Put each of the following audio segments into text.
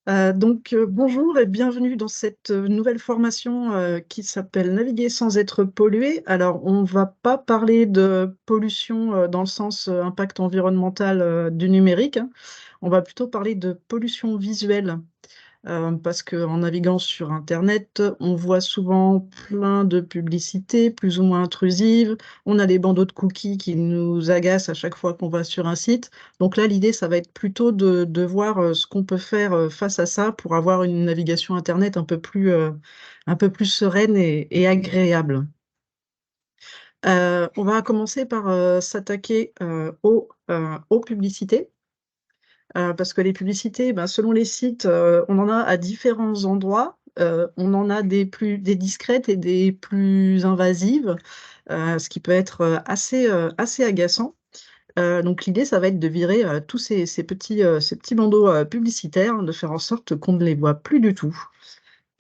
Bonjour et bienvenue dans cette nouvelle formation qui s'appelle Naviguer sans être pollué. Alors, on va pas parler de pollution dans le sens impact environnemental du numérique, hein. On va plutôt parler de pollution visuelle. Parce qu'en naviguant sur Internet, on voit souvent plein de publicités plus ou moins intrusives. On a des bandeaux de cookies qui nous agacent à chaque fois qu'on va sur un site. Donc là, l'idée, ça va être plutôt de voir ce qu'on peut faire face à ça pour avoir une navigation Internet un peu plus sereine et agréable. On va commencer par s'attaquer aux publicités. Parce que les publicités, ben, selon les sites, on en a à différents endroits. On en a des discrètes et des plus invasives, ce qui peut être assez agaçant. Donc l'idée, ça va être de virer tous ces petits bandeaux publicitaires, de faire en sorte qu'on ne les voit plus du tout.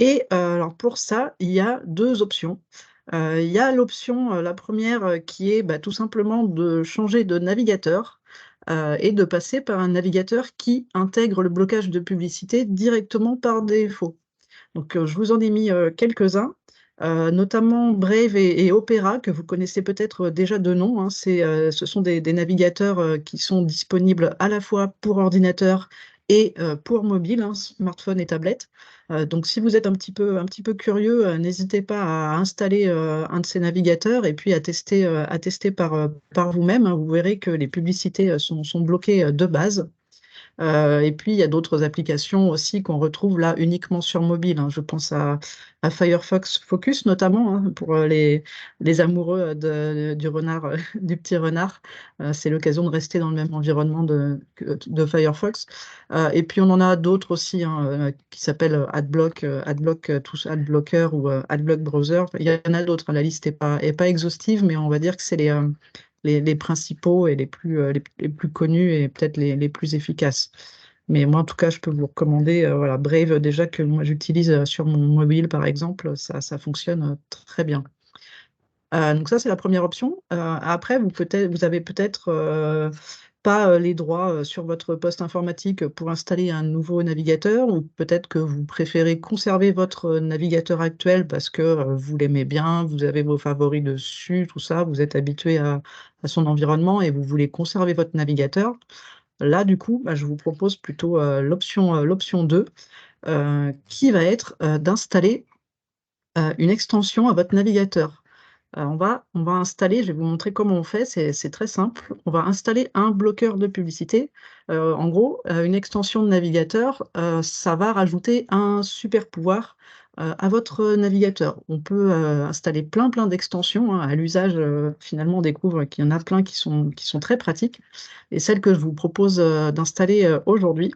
Et alors pour ça, il y a deux options. Il y a l'option, la première, qui est bah, tout simplement de changer de navigateur et de passer par un navigateur qui intègre le blocage de publicité directement par défaut. Donc, je vous en ai mis quelques-uns, notamment Brave et Opera, que vous connaissez peut-être déjà de nom, hein. Ce sont des navigateurs qui sont disponibles à la fois pour ordinateur et pour mobile, hein, smartphone et tablette. Donc, si vous êtes un petit peu curieux, n'hésitez pas à installer un de ces navigateurs et puis à tester par vous-même, hein. Vous verrez que les publicités sont bloquées de base. Et puis, il y a d'autres applications aussi qu'on retrouve là uniquement sur mobile, hein. Je pense à Firefox Focus notamment, hein, pour les amoureux du renard, du petit renard. C'est l'occasion de rester dans le même environnement de Firefox. Et puis, on en a d'autres aussi, hein, qui s'appellent Adblock, Adblocker ou Adblock Browser. Il y en a d'autres, hein. La liste est pas exhaustive, mais on va dire que c'est les principaux et les plus connus et peut-être les plus efficaces. Mais moi, en tout cas, je peux vous recommander voilà, Brave, déjà que moi j'utilise sur mon mobile, par exemple, ça fonctionne très bien. Donc ça, c'est la première option. Après, vous avez peut-être pas les droits sur votre poste informatique pour installer un nouveau navigateur, ou peut-être que vous préférez conserver votre navigateur actuel parce que vous l'aimez bien, vous avez vos favoris dessus, tout ça, vous êtes habitué à son environnement et vous voulez conserver votre navigateur. Là, du coup, bah, je vous propose plutôt l'option 2, qui va être d'installer une extension à votre navigateur. On va installer, je vais vous montrer comment on fait, c'est très simple. On va installer un bloqueur de publicité. En gros, une extension de navigateur, ça va rajouter un super pouvoir à votre navigateur. On peut installer plein d'extensions, hein. À l'usage, finalement, on découvre qu'il y en a plein qui sont très pratiques. Et celle que je vous propose d'installer aujourd'hui,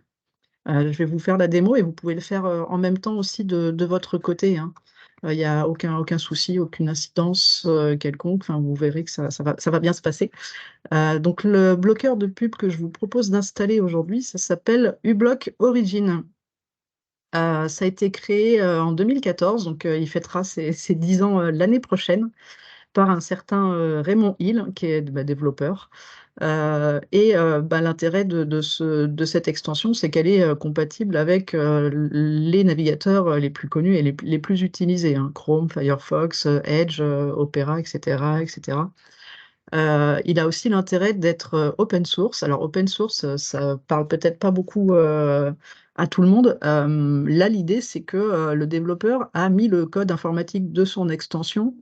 je vais vous faire la démo et vous pouvez le faire en même temps aussi de votre côté, hein. Il n'y a aucun souci, aucune incidence quelconque. Enfin, vous verrez que ça va bien se passer. Donc, le bloqueur de pub que je vous propose d'installer aujourd'hui, ça s'appelle uBlock Origin. Ça a été créé en 2014, donc il fêtera ses 10 ans l'année prochaine par un certain Raymond Hill, qui est bah, développeur. Bah, l'intérêt de cette extension, c'est qu'elle est compatible avec les navigateurs les plus connus et les plus utilisés, hein, Chrome, Firefox, Edge, Opera, etc., etc. Il a aussi l'intérêt d'être open source. Alors, open source, ça parle peut-être pas beaucoup à tout le monde. Là, l'idée, c'est que le développeur a mis le code informatique de son extension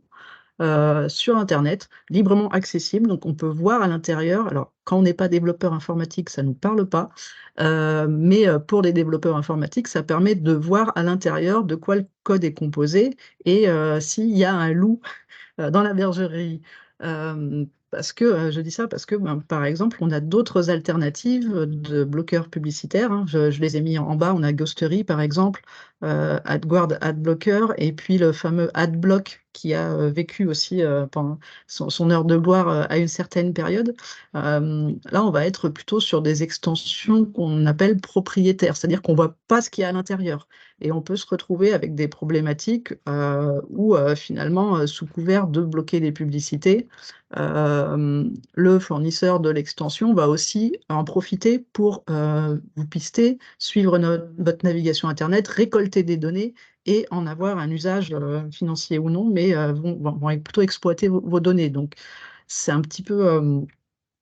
sur Internet, librement accessible. Donc, on peut voir à l'intérieur. Alors, quand on n'est pas développeur informatique, ça ne nous parle pas. Mais pour les développeurs informatiques, ça permet de voir à l'intérieur de quoi le code est composé et s'il y a un loup dans la bergerie. Parce que, je dis ça parce que, ben, par exemple, on a d'autres alternatives de bloqueurs publicitaires, hein. Je les ai mis en bas. On a Ghostery, par exemple, AdGuard, AdBlocker, et puis le fameux AdBlock qui a vécu aussi pendant son heure de gloire à une certaine période. Là, on va être plutôt sur des extensions qu'on appelle propriétaires, c'est-à-dire qu'on ne voit pas ce qu'il y a à l'intérieur. Et on peut se retrouver avec des problématiques où finalement, sous couvert de bloquer les publicités, le fournisseur de l'extension va aussi en profiter pour vous pister, suivre votre navigation Internet, récolter des données et en avoir un usage financier ou non, mais vont plutôt exploiter vos données. Donc, c'est un petit peu,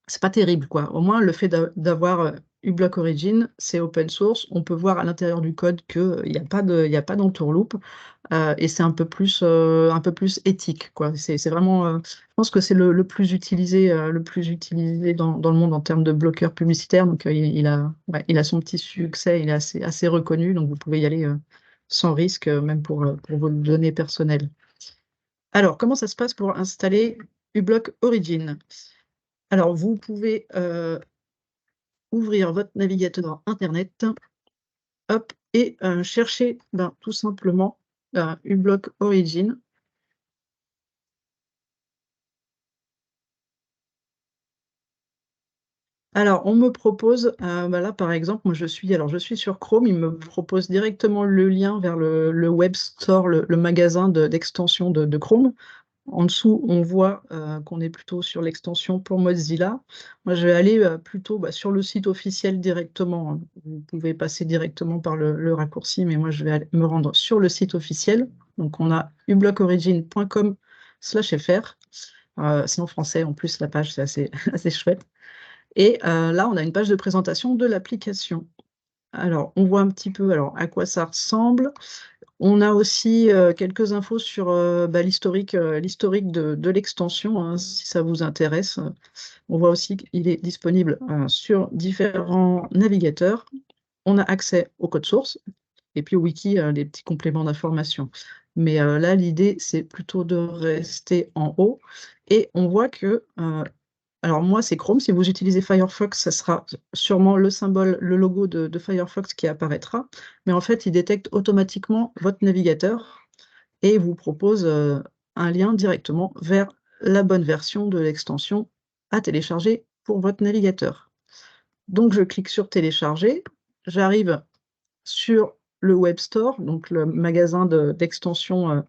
c'est pas terrible, quoi. Au moins, le fait d'avoir uBlock Origin, c'est open source. On peut voir à l'intérieur du code qu'il n'y a pas il y a pas d'entourloupe. Et c'est un peu plus éthique, quoi. C'est vraiment, je pense que c'est le plus utilisé dans le monde en termes de bloqueur publicitaire. Donc, il a son petit succès, il est assez reconnu. Donc, vous pouvez y aller sans risque, même pour vos données personnelles. Alors, comment ça se passe pour installer uBlock Origin? Alors, vous pouvez ouvrir votre navigateur Internet, hop, et chercher tout simplement uBlock Origin. Alors, on me propose, là par exemple, moi je suis sur Chrome, il me propose directement le lien vers le Web Store, le magasin d'extension de Chrome. En dessous, on voit qu'on est plutôt sur l'extension pour Mozilla. Moi, je vais aller plutôt sur le site officiel directement, hein. Vous pouvez passer directement par le raccourci, mais moi, je vais me rendre sur le site officiel. Donc, on a ublockorigin.com/fr. C'est en français, en plus, la page, c'est assez, assez chouette. Et là, on a une page de présentation de l'application. Alors, on voit un petit peu à quoi ça ressemble. On a aussi quelques infos sur l'historique de l'extension, hein, si ça vous intéresse. On voit aussi qu'il est disponible sur différents navigateurs. On a accès au code source et puis au wiki, des petits compléments d'information. Mais là, l'idée, c'est plutôt de rester en haut. Et on voit que alors moi, c'est Chrome. Si vous utilisez Firefox, ça sera sûrement le symbole, le logo de Firefox qui apparaîtra. Mais en fait, il détecte automatiquement votre navigateur et vous propose un lien directement vers la bonne version de l'extension à télécharger pour votre navigateur. Donc, je clique sur télécharger. J'arrive sur le Web Store, donc le magasin d'extension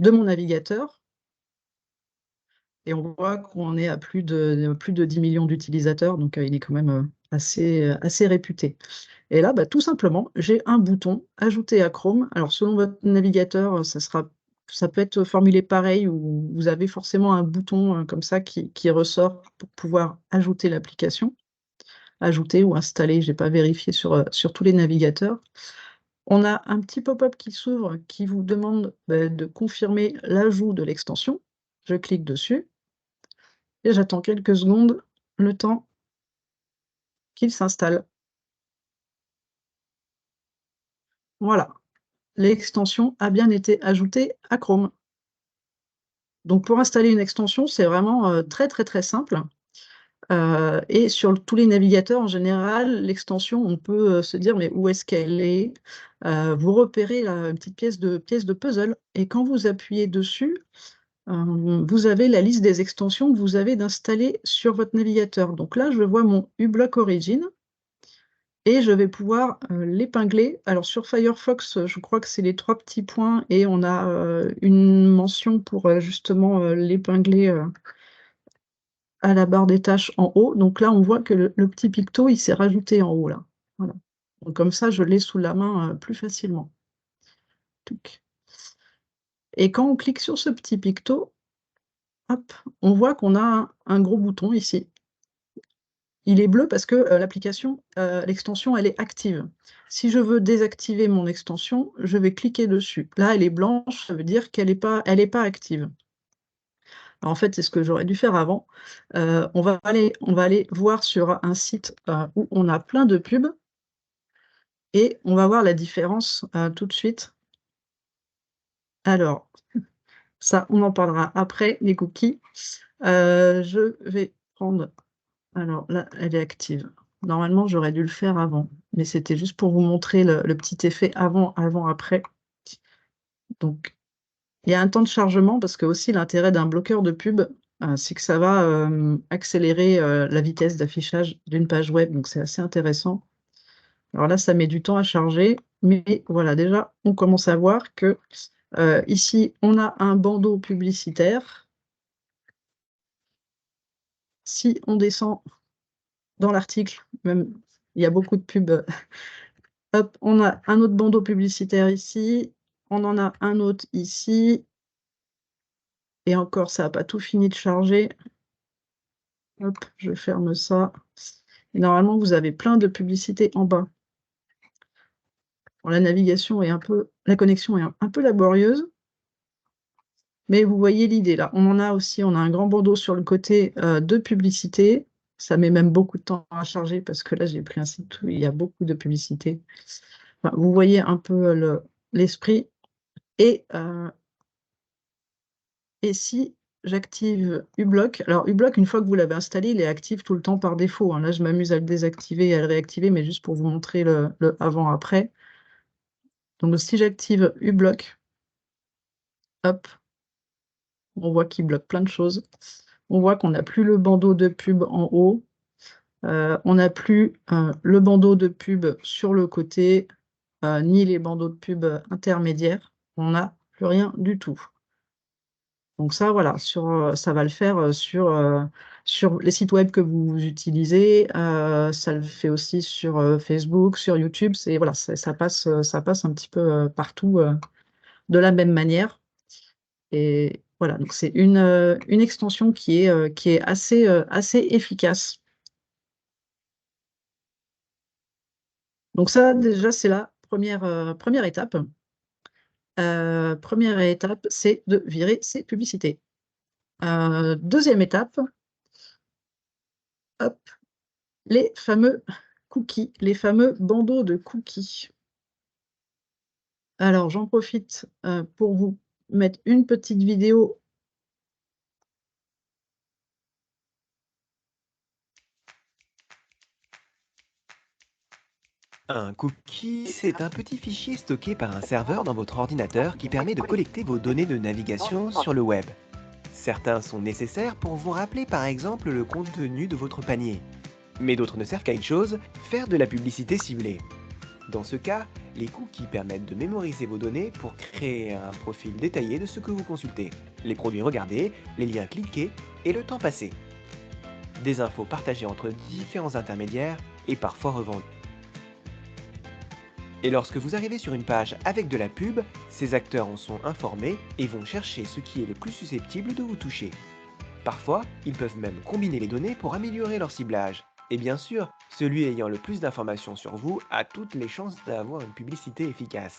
de mon navigateur. Et on voit qu'on est à plus de 10 millions d'utilisateurs, donc il est quand même assez réputé. Et là, tout simplement, j'ai un bouton ajouter à Chrome. Alors, selon votre navigateur, ça peut être formulé pareil, ou vous avez forcément un bouton comme ça qui ressort pour pouvoir ajouter l'application, ajouter ou installer. Je n'ai pas vérifié sur tous les navigateurs. On a un petit pop-up qui s'ouvre qui vous demande de confirmer l'ajout de l'extension. Je clique dessus. Et j'attends quelques secondes, le temps qu'il s'installe. Voilà, l'extension a bien été ajoutée à Chrome. Donc pour installer une extension, c'est vraiment très très très simple. Et sur tous les navigateurs, en général, l'extension, on peut se dire mais où est-ce qu'elle est? Vous repérez là, une petite pièce de puzzle, et quand vous appuyez dessus, vous avez la liste des extensions que vous avez d'installer sur votre navigateur. Donc là, je vois mon uBlock Origin. Et je vais pouvoir l'épingler. Alors sur Firefox, je crois que c'est les trois petits points et on a une mention pour justement l'épingler à la barre des tâches en haut. Donc là, on voit que le petit picto, il s'est rajouté en haut là. Voilà. Donc comme ça, je l'ai sous la main plus facilement. Touc. Et quand on clique sur ce petit picto, hop, on voit qu'on a un gros bouton ici. Il est bleu parce que l'extension, elle est active. Si je veux désactiver mon extension, je vais cliquer dessus. Là, elle est blanche, ça veut dire qu'elle est pas active. Alors, en fait, c'est ce que j'aurais dû faire avant. On va aller voir sur un site où on a plein de pubs et on va voir la différence tout de suite. Alors, ça, on en parlera après, les cookies. Je vais prendre... Alors là, elle est active. Normalement, j'aurais dû le faire avant, mais c'était juste pour vous montrer le petit effet avant-après. Donc, il y a un temps de chargement parce que aussi l'intérêt d'un bloqueur de pub, c'est que ça va accélérer la vitesse d'affichage d'une page web, donc c'est assez intéressant. Alors là, ça met du temps à charger, mais voilà, déjà, on commence à voir que ici, on a un bandeau publicitaire. Si on descend dans l'article, même il y a beaucoup de pubs. Hop, on a un autre bandeau publicitaire ici, on en a un autre ici, et encore, ça n'a pas tout fini de charger. Hop, je ferme ça. Et normalement, vous avez plein de publicités en bas. Bon, la navigation est la connexion est un peu laborieuse, mais vous voyez l'idée là. On a un grand bandeau sur le côté de publicité. Ça met même beaucoup de temps à charger parce que là, j'ai pris un site où il y a beaucoup de publicité. Enfin, vous voyez un peu l'esprit. Et, et si j'active uBlock, alors uBlock, une fois que vous l'avez installé, il est actif tout le temps par défaut, hein. Là, je m'amuse à le désactiver et à le réactiver, mais juste pour vous montrer le avant-après. Donc, si j'active uBlock, hop, on voit qu'il bloque plein de choses. On voit qu'on n'a plus le bandeau de pub en haut. On n'a plus le bandeau de pub sur le côté, ni les bandeaux de pub intermédiaires. On n'a plus rien du tout. Donc ça, voilà, ça va le faire sur les sites web que vous utilisez. Ça le fait aussi sur Facebook, sur YouTube. Voilà, ça passe un petit peu partout de la même manière. Et voilà, donc c'est une extension qui est assez efficace. Donc ça, déjà, c'est la première étape. Première étape, c'est de virer ces publicités. Deuxième étape, hop, les fameux cookies, les fameux bandeaux de cookies. Alors, j'en profite pour vous mettre une petite vidéo. Un cookie, c'est un petit fichier stocké par un serveur dans votre ordinateur qui permet de collecter vos données de navigation sur le web. Certains sont nécessaires pour vous rappeler par exemple le contenu de votre panier. Mais d'autres ne servent qu'à une chose, faire de la publicité ciblée. Dans ce cas, les cookies permettent de mémoriser vos données pour créer un profil détaillé de ce que vous consultez, les produits regardés, les liens cliqués et le temps passé. Des infos partagées entre différents intermédiaires et parfois revendues. Et lorsque vous arrivez sur une page avec de la pub, ces acteurs en sont informés et vont chercher ce qui est le plus susceptible de vous toucher. Parfois, ils peuvent même combiner les données pour améliorer leur ciblage. Et bien sûr, celui ayant le plus d'informations sur vous a toutes les chances d'avoir une publicité efficace.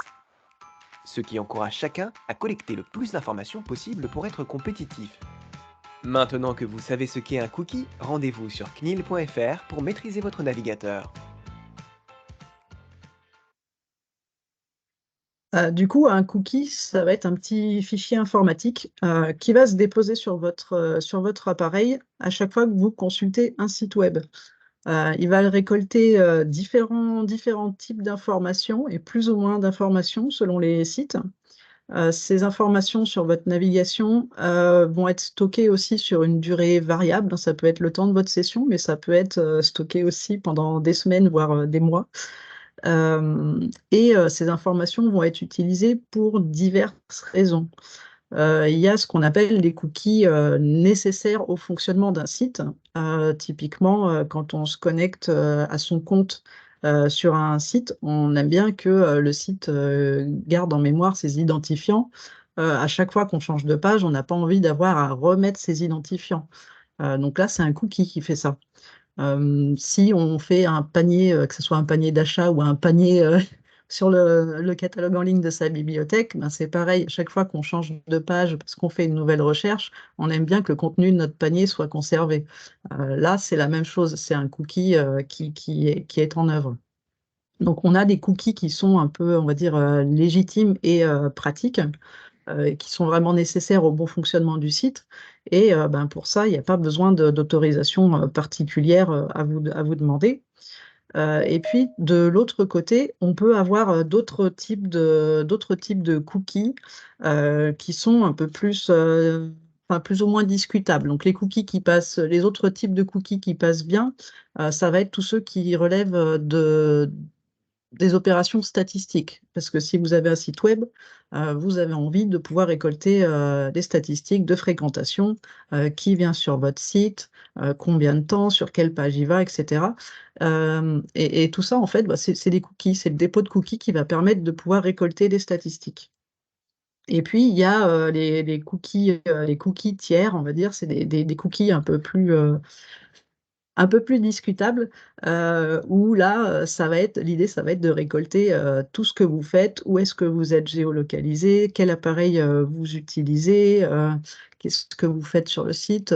Ce qui encourage chacun à collecter le plus d'informations possible pour être compétitif. Maintenant que vous savez ce qu'est un cookie, rendez-vous sur CNIL.fr pour maîtriser votre navigateur. Du coup, un cookie, ça va être un petit fichier informatique qui va se déposer sur votre appareil à chaque fois que vous consultez un site web. Il va récolter différents types d'informations et plus ou moins d'informations selon les sites. Ces informations sur votre navigation vont être stockées aussi sur une durée variable. Ça peut être le temps de votre session, mais ça peut être stocké aussi pendant des semaines, voire des mois. Ces informations vont être utilisées pour diverses raisons. Il y a ce qu'on appelle les cookies nécessaires au fonctionnement d'un site. Typiquement, quand on se connecte à son compte sur un site, on aime bien que le site garde en mémoire ses identifiants. À chaque fois qu'on change de page, on n'a pas envie d'avoir à remettre ses identifiants. Donc là, c'est un cookie qui fait ça. Si on fait un panier, que ce soit un panier d'achat ou un panier sur le catalogue en ligne de sa bibliothèque, ben c'est pareil, chaque fois qu'on change de page parce qu'on fait une nouvelle recherche, on aime bien que le contenu de notre panier soit conservé. Là, c'est la même chose, c'est un cookie qui est en œuvre. Donc, on a des cookies qui sont un peu, on va dire, légitimes et pratiques qui sont vraiment nécessaires au bon fonctionnement du site. Et ben, pour ça, il n'y a pas besoin d'autorisation particulière à vous demander. Et puis, de l'autre côté, on peut avoir d'autres types de cookies qui sont un peu plus, enfin, plus ou moins discutables. Donc, les autres types de cookies qui passent bien, ça va être tous ceux qui relèvent des opérations statistiques. Parce que si vous avez un site web, vous avez envie de pouvoir récolter des statistiques de fréquentation, qui vient sur votre site, combien de temps, sur quelle page il va, etc. Et tout ça, en fait, bah, c'est des cookies, c'est le dépôt de cookies qui va permettre de pouvoir récolter des statistiques. Et puis, il y a les cookies tiers, on va dire, c'est des cookies un peu plus discutable, où là, l'idée, ça va être de récolter tout ce que vous faites, où est-ce que vous êtes géolocalisé, quel appareil vous utilisez, qu'est-ce que vous faites sur le site,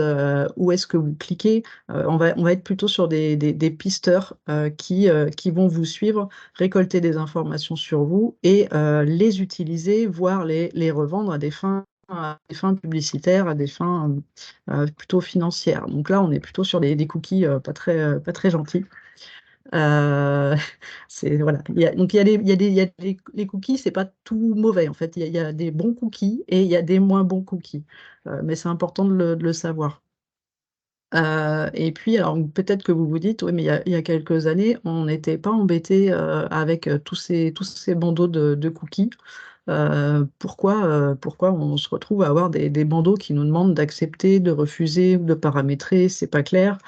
où est-ce que vous cliquez. On va être plutôt sur des pisteurs qui vont vous suivre, récolter des informations sur vous et les utiliser, voire les revendre à des fins publicitaires, à des fins plutôt financières. Donc là, on est plutôt sur des cookies pas très gentils. Euh, voilà. Donc les cookies, c'est pas tout mauvais en fait. Il y a des bons cookies et il y a des moins bons cookies. Mais c'est important de le savoir. Et puis, alors peut-être que vous vous dites, oui, mais il y a quelques années, on n'était pas embêté avec tous ces bandeaux de cookies. Pourquoi on se retrouve à avoir des bandeaux qui nous demandent d'accepter, de refuser ou de paramétrer, c'est pas clair.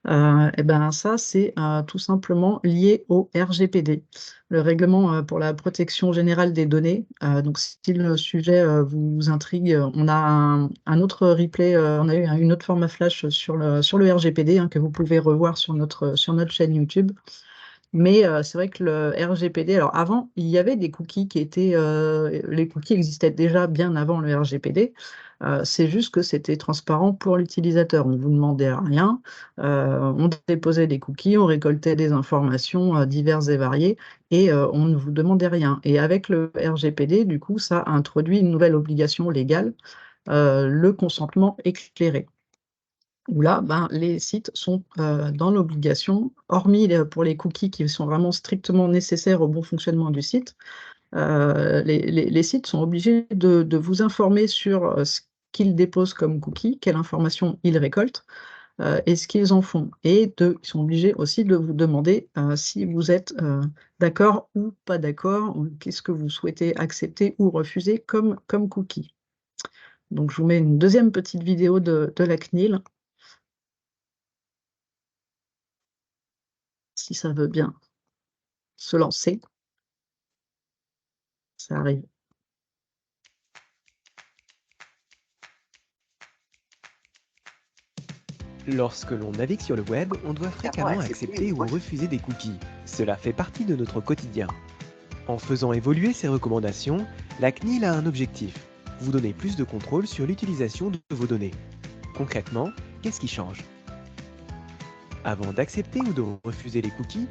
Et ben ça, c'est tout simplement lié au RGPD, le règlement pour la protection générale des données. Donc, si le sujet vous intrigue, on a un autre replay, on a eu une autre format flash sur le RGPD hein, que vous pouvez revoir sur notre chaîne YouTube. Mais c'est vrai que le RGPD, alors avant, il y avait des cookies les cookies existaient déjà bien avant le RGPD. C'est juste que c'était transparent pour l'utilisateur. On ne vous demandait rien. On déposait des cookies, on récoltait des informations diverses et variées et on ne vous demandait rien. Et avec le RGPD, du coup, ça a introduit une nouvelle obligation légale, le consentement éclairé où là, ben, les sites sont dans l'obligation, hormis pour les cookies qui sont vraiment strictement nécessaires au bon fonctionnement du site, les sites sont obligés de vous informer sur ce qu'ils déposent comme cookies, quelle information ils récoltent et ce qu'ils en font. Et ils sont obligés aussi de vous demander si vous êtes d'accord ou pas d'accord, ou qu'est-ce que vous souhaitez accepter ou refuser comme cookie. Donc, je vous mets une deuxième petite vidéo de la CNIL, si ça veut bien se lancer. Ça arrive. Lorsque l'on navigue sur le web, on doit fréquemment accepter ou refuser des cookies. Cela fait partie de notre quotidien. En faisant évoluer ces recommandations, la CNIL a un objectif, vous donner plus de contrôle sur l'utilisation de vos données. Concrètement, qu'est-ce qui change? Avant d'accepter ou de refuser les cookies,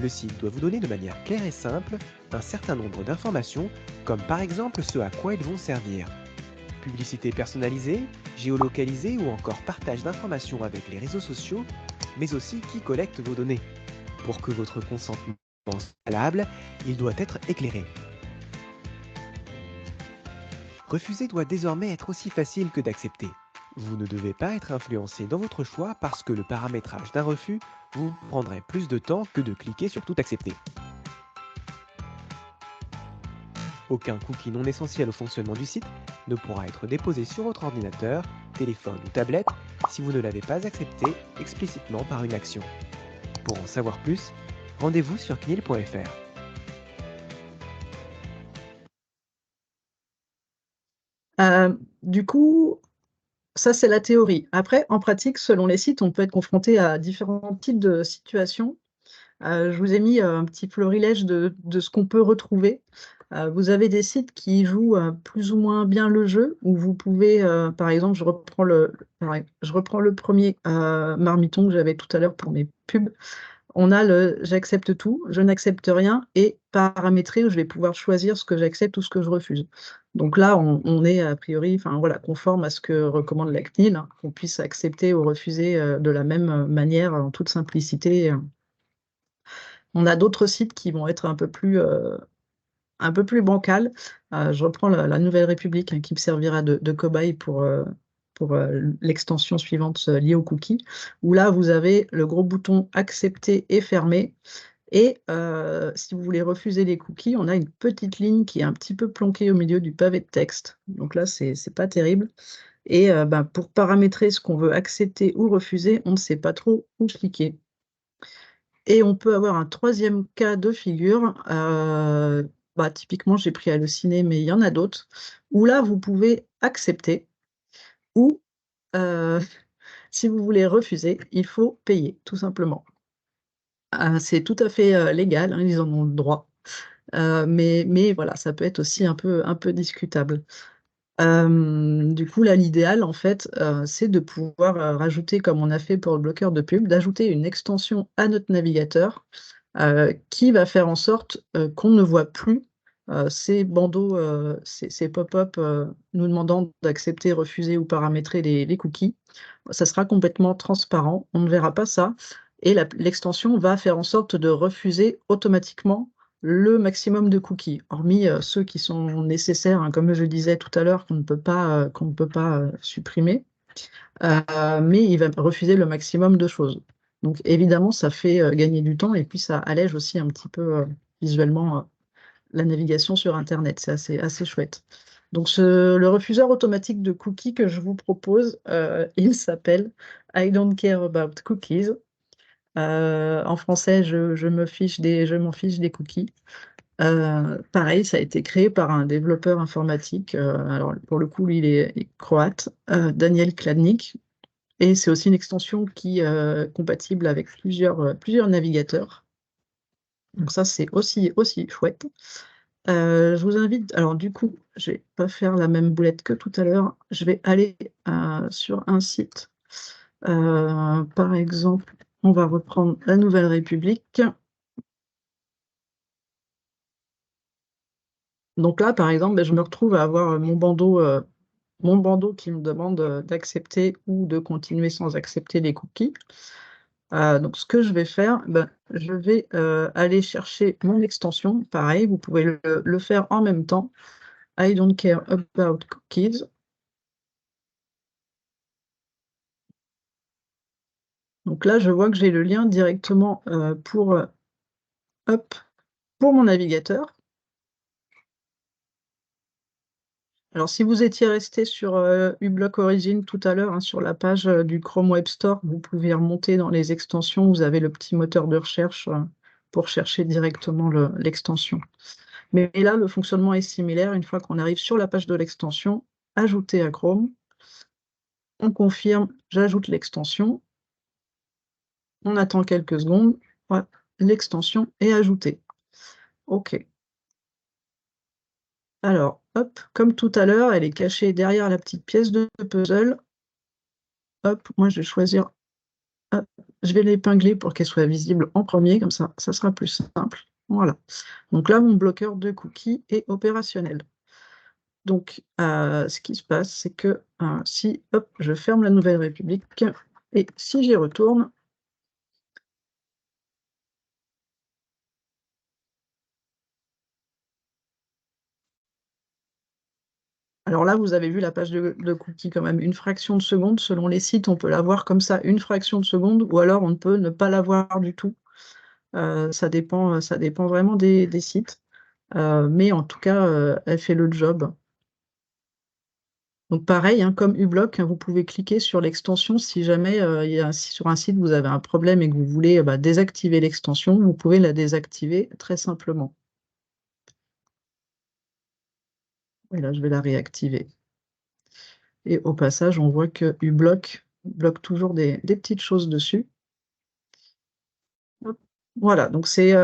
le site doit vous donner de manière claire et simple un certain nombre d'informations, comme par exemple ce à quoi ils vont servir. Publicité personnalisée, géolocalisée ou encore partage d'informations avec les réseaux sociaux, mais aussi qui collecte vos données. Pour que votre consentement soit valable, il doit être éclairé. Refuser doit désormais être aussi facile que d'accepter. Vous ne devez pas être influencé dans votre choix parce que le paramétrage d'un refus vous prendrait plus de temps que de cliquer sur tout accepter. Aucun cookie non essentiel au fonctionnement du site ne pourra être déposé sur votre ordinateur, téléphone ou tablette si vous ne l'avez pas accepté explicitement par une action. Pour en savoir plus, rendez-vous sur CNIL.fr. Du coup, ça, c'est la théorie. Après, en pratique, selon les sites, on peut être confronté à différents types de situations. Je vous ai mis un petit florilège de ce qu'on peut retrouver. Vous avez des sites qui jouent plus ou moins bien le jeu, où vous pouvez, par exemple, je reprends le premier marmiton que j'avais tout à l'heure pour mes pubs. On a le j'accepte tout, je n'accepte rien et paramétré où je vais pouvoir choisir ce que j'accepte ou ce que je refuse. Donc là, on est a priori, enfin voilà, conforme à ce que recommande la CNIL, hein, qu'on puisse accepter ou refuser de la même manière, en toute simplicité. On a d'autres sites qui vont être un peu plus bancals. Je reprends la Nouvelle République, hein, qui me servira de cobaye pour l'extension suivante liée aux cookies, où là, vous avez le gros bouton accepter et fermer. Et si vous voulez refuser les cookies, on a une petite ligne qui est un petit peu planquée au milieu du pavé de texte. Donc là, c'est pas terrible. Et ben, pour paramétrer ce qu'on veut accepter ou refuser, on ne sait pas trop où cliquer. Et on peut avoir un troisième cas de figure. Bah, typiquement, j'ai pris Allociné, mais il y en a d'autres, où là, vous pouvez accepter ou, euh, si vous voulez refuser, il faut payer, tout simplement. C'est tout à fait légal, hein, ils en ont le droit. Mais voilà, ça peut être aussi un peu discutable. Du coup, là, l'idéal, en fait, c'est de pouvoir rajouter, comme on a fait pour le bloqueur de pub, d'ajouter une extension à notre navigateur qui va faire en sorte qu'on ne voit plus ces bandeaux, ces pop-up nous demandant d'accepter, refuser ou paramétrer les cookies. Ça sera complètement transparent, on ne verra pas ça. Et l'extension va faire en sorte de refuser automatiquement le maximum de cookies, hormis ceux qui sont nécessaires, hein, comme je disais tout à l'heure, qu'on ne peut pas supprimer. Mais il va refuser le maximum de choses. Donc évidemment, ça fait gagner du temps et puis ça allège aussi un petit peu visuellement la navigation sur Internet. C'est assez chouette. Donc le refuseur automatique de cookies que je vous propose, il s'appelle I don't care about cookies. En français, je m'en fiche des cookies. Pareil, ça a été créé par un développeur informatique. Alors pour le coup, lui, il est croate, Daniel Kladnik. Et c'est aussi une extension qui est compatible avec plusieurs navigateurs. Donc ça, c'est aussi chouette. Je vous invite, alors du coup, je vais pas faire la même boulette que tout à l'heure. Je vais aller sur un site. Par exemple, on va reprendre la Nouvelle République. Donc là, par exemple, ben, je me retrouve à avoir mon bandeau qui me demande d'accepter ou de continuer sans accepter les cookies. Donc, ce que je vais faire, ben, je vais aller chercher mon extension. Pareil, vous pouvez le faire en même temps. I don't care about cookies. Donc là, je vois que j'ai le lien directement hop, pour mon navigateur. Alors, si vous étiez resté sur uBlock Origin tout à l'heure, hein, sur la page du Chrome Web Store, vous pouvez remonter dans les extensions. Vous avez le petit moteur de recherche pour chercher directement l'extension. Mais là, le fonctionnement est similaire. Une fois qu'on arrive sur la page de l'extension, ajouter à Chrome, on confirme, j'ajoute l'extension, on attend quelques secondes, voilà, l'extension est ajoutée. OK. Alors, hop, comme tout à l'heure, elle est cachée derrière la petite pièce de puzzle. Hop, moi je vais choisir, hop, je vais l'épingler pour qu'elle soit visible en premier, comme ça sera plus simple. Voilà. Donc là, mon bloqueur de cookies est opérationnel. Donc, ce qui se passe, c'est que si, hop, je ferme la Nouvelle République, et si j'y retourne, alors là, vous avez vu la page de cookies quand même une fraction de seconde. Selon les sites, on peut la voir comme ça, une fraction de seconde, ou alors on peut ne pas la voir du tout. Ça dépend vraiment des sites. Mais en tout cas, elle fait le job. Donc pareil, hein, comme uBlock, hein, vous pouvez cliquer sur l'extension si jamais si sur un site vous avez un problème et que vous voulez bah, désactiver l'extension, vous pouvez la désactiver très simplement. Et là, je vais la réactiver. Et au passage, on voit que uBlock bloque toujours des petites choses dessus. Hop. Voilà, donc c'est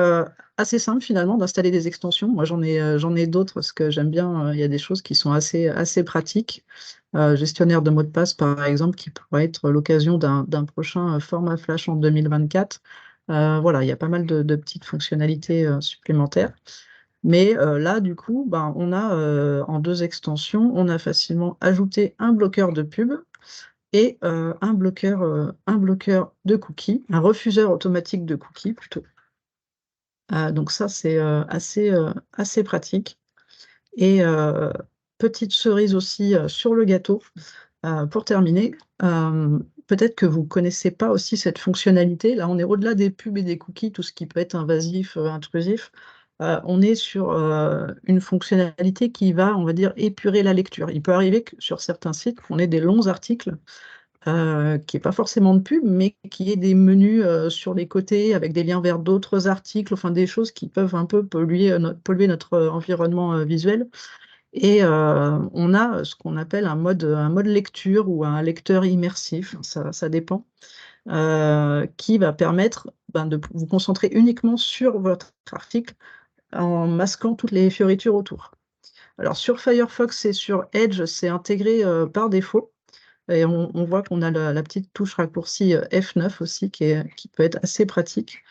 assez simple finalement d'installer des extensions. Moi, j'en ai d'autres parce que j'aime bien, il y a des choses qui sont assez pratiques. Gestionnaire de mots de passe, par exemple, qui pourrait être l'occasion d'un prochain format Flash en 2024. Voilà, il y a pas mal de petites fonctionnalités supplémentaires. Mais là, du coup, ben, on a en deux extensions, on a facilement ajouté un bloqueur de pub et un bloqueur de cookies, un refuseur automatique de cookies plutôt. Donc ça, c'est assez pratique. Et petite cerise aussi sur le gâteau, pour terminer, peut-être que vous ne connaissez pas aussi cette fonctionnalité. Là, on est au-delà des pubs et des cookies, tout ce qui peut être invasif, intrusif. On est sur une fonctionnalité qui va, on va dire, épurer la lecture. Il peut arriver que sur certains sites, qu'on ait des longs articles qui n'est pas forcément de pub, mais qui est des menus sur les côtés avec des liens vers d'autres articles, enfin des choses qui peuvent un peu polluer notre environnement visuel. Et on a ce qu'on appelle un mode lecture ou un lecteur immersif, ça dépend, qui va permettre de vous concentrer uniquement sur votre article en masquant toutes les fioritures autour. Alors sur Firefox et sur Edge, c'est intégré par défaut. Et on voit qu'on a la petite touche raccourci F9 aussi qui peut être assez pratique.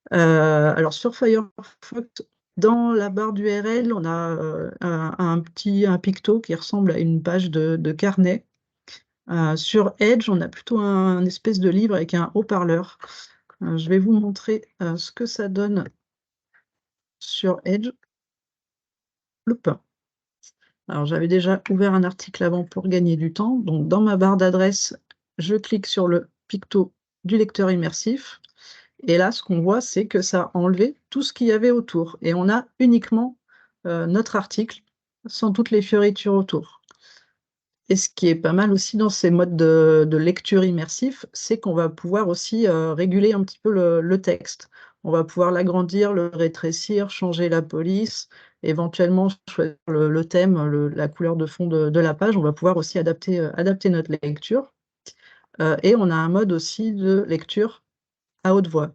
Alors sur Firefox, dans la barre d'URL, on a un picto qui ressemble à une page de carnet. Sur Edge, on a plutôt un espèce de livre avec un haut-parleur. Je vais vous montrer ce que ça donne sur Edge. Hop. Alors j'avais déjà ouvert un article avant pour gagner du temps. Donc dans ma barre d'adresse, je clique sur le picto du lecteur immersif. Et là, ce qu'on voit, c'est que ça a enlevé tout ce qu'il y avait autour. Et on a uniquement notre article, sans toutes les fioritures autour. Et ce qui est pas mal aussi dans ces modes de lecture immersif, c'est qu'on va pouvoir aussi réguler un petit peu le texte. On va pouvoir l'agrandir, le rétrécir, changer la police, éventuellement choisir le thème, la couleur de fond de la page. On va pouvoir aussi adapter notre lecture. Et on a un mode aussi de lecture à haute voix.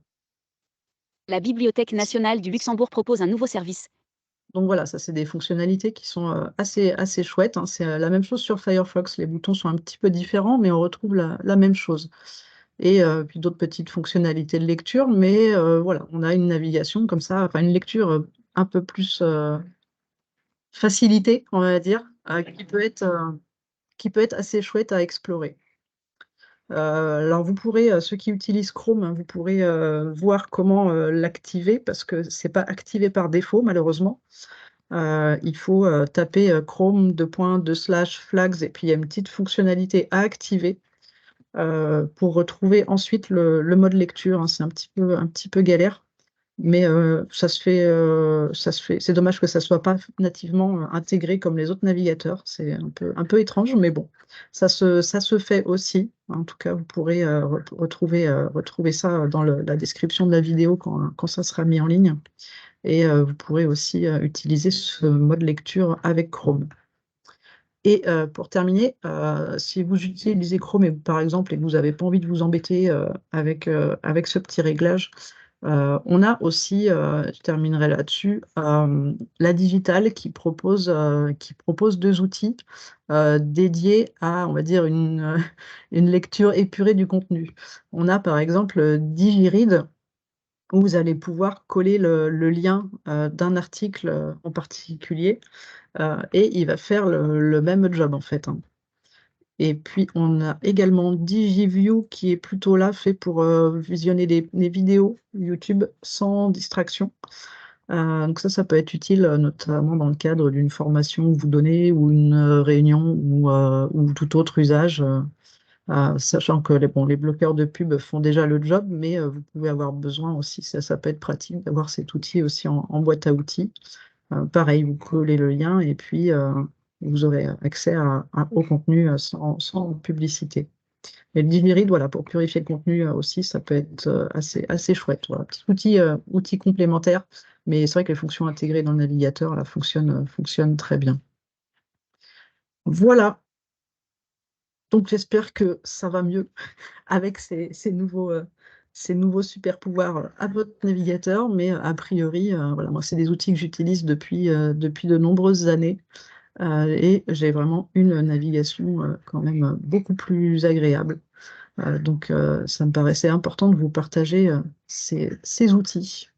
La Bibliothèque nationale du Luxembourg propose un nouveau service. Donc voilà, ça c'est des fonctionnalités qui sont assez chouettes, hein. C'est la même chose sur Firefox. Les boutons sont un petit peu différents, mais on retrouve la même chose. Et puis d'autres petites fonctionnalités de lecture, mais voilà, on a une navigation comme ça, enfin une lecture un peu plus facilitée, on va dire, qui peut être assez chouette à explorer. Alors vous pourrez, ceux qui utilisent Chrome, hein, vous pourrez voir comment l'activer, parce que c'est pas activé par défaut, malheureusement. Il faut taper Chrome /flags et puis il y a une petite fonctionnalité à activer pour retrouver ensuite le mode lecture, hein. C'est un petit peu galère, mais ça se fait. C'est dommage que ça soit pas nativement intégré comme les autres navigateurs. C'est un peu étrange, mais bon, ça se fait aussi. En tout cas, vous pourrez retrouver ça dans la description de la vidéo quand ça sera mis en ligne. Et vous pourrez aussi utiliser ce mode lecture avec Chrome. Et pour terminer, si vous utilisez Chrome et, par exemple, et que vous n'avez pas envie de vous embêter avec ce petit réglage, on a aussi, je terminerai là-dessus, la Digitale qui propose deux outils dédiés à, on va dire, une lecture épurée du contenu. On a par exemple Digiread, où vous allez pouvoir coller le lien d'un article en particulier, et il va faire le même job en fait, hein. Et puis on a également DigiView qui est plutôt là fait pour visionner des vidéos YouTube sans distraction. Donc ça peut être utile notamment dans le cadre d'une formation que vous donnez ou une réunion ou tout autre usage. Sachant que les bloqueurs de pub font déjà le job, mais vous pouvez avoir besoin aussi, ça peut être pratique d'avoir cet outil aussi en boîte à outils. Pareil, vous collez le lien et puis vous aurez accès au contenu sans publicité. Et le Digmeread, voilà, pour purifier le contenu aussi, ça peut être assez chouette. Voilà, petit outil complémentaire, mais c'est vrai que les fonctions intégrées dans le navigateur là, fonctionnent très bien. Voilà, donc j'espère que ça va mieux avec ces nouveaux super pouvoirs à votre navigateur, mais a priori, voilà, moi, c'est des outils que j'utilise depuis de nombreuses années et j'ai vraiment une navigation quand même beaucoup plus agréable. Donc, ça me paraissait important de vous partager ces outils.